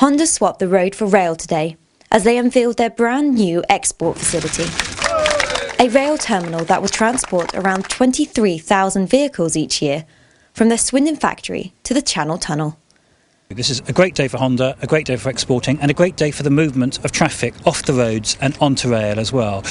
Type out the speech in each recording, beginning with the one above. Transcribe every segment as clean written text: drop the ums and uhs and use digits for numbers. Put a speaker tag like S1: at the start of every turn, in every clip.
S1: Honda swapped the road for rail today as they unveiled their brand new export facility. A rail terminal that will transport around 23,000 vehicles each year from their Swindon factory to the Channel Tunnel.
S2: This is a great day for Honda, a great day for exporting, and a great day for the movement of traffic off the roads and onto rail as well.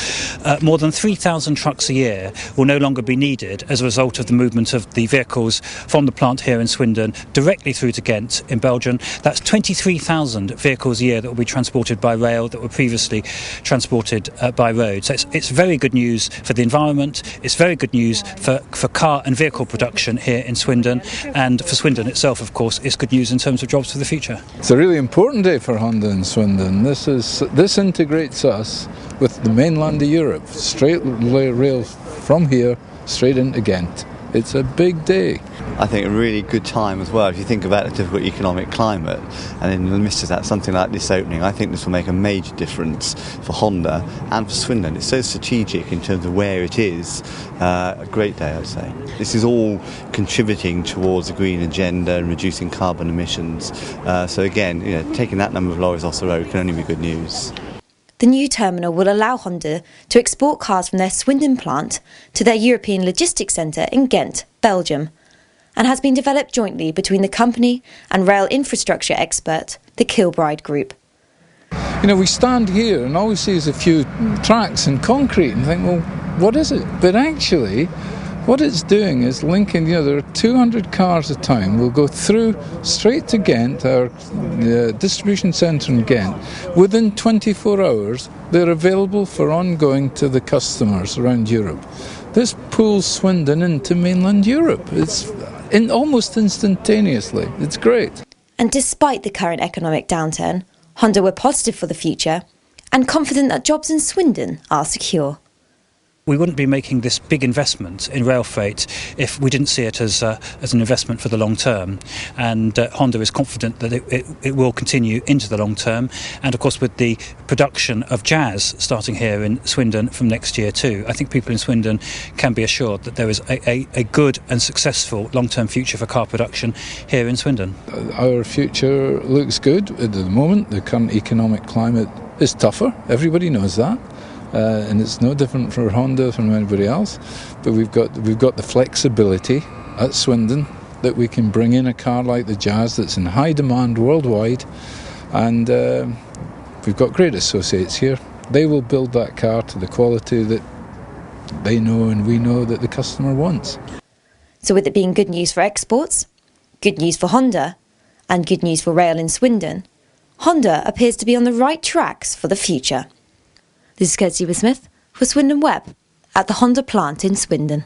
S2: More than 3,000 trucks a year will no longer be needed as a result of the movement of the vehicles from the plant here in Swindon directly through to Ghent in Belgium. That's 23,000 vehicles a year that will be transported by rail that were previously transported by road. So it's very good news for the environment, it's very good news for car and vehicle production here in Swindon, and for Swindon itself, of course, it's good news in terms of jobs for the future.
S3: It's a really important day for Honda in Swindon. This integrates us with the mainland of Europe. Straight rail from here straight into Ghent. It's a big day.
S4: I think a really good time as well. If you think about the difficult economic climate, and in the midst of that, something like this opening, I think this will make a major difference for Honda and for Swindon. It's so strategic in terms of where it is. A great day, I'd say. This is all contributing towards the green agenda and reducing carbon emissions. So again, taking that number of lorries off the road can only be good news.
S1: The new terminal will allow Honda to export cars from their Swindon plant to their European Logistics Centre in Ghent, Belgium, and has been developed jointly between the company and rail infrastructure expert, the Kilbride Group.
S3: We stand here and all we see is a few tracks and concrete and think, well, what is it? But actually, what it's doing is linking, there are 200 cars a time will go through straight to Ghent, our distribution centre in Ghent. Within 24 hours, they're available for ongoing to the customers around Europe. This pulls Swindon into mainland Europe. It's almost instantaneously. It's great.
S1: And despite the current economic downturn, Honda were positive for the future and confident that jobs in Swindon are secure.
S2: We wouldn't be making this big investment in rail freight if we didn't see it as an investment for the long term. And Honda is confident that it will continue into the long term. And of course, with the production of Jazz starting here in Swindon from next year too, I think people in Swindon can be assured that there is a good and successful long-term future for car production here in Swindon.
S3: Our future looks good at the moment. The current economic climate is tougher. Everybody knows that. And it's no different for Honda from anybody else, but we've got the flexibility at Swindon that we can bring in a car like the Jazz that's in high demand worldwide, and we've got great associates here. They will build that car to the quality that they know and we know that the customer wants.
S1: So with it being good news for exports, good news for Honda, and good news for rail in Swindon, Honda appears to be on the right tracks for the future. This is Kirsty Smith for SwindonWeb at the Honda plant in Swindon.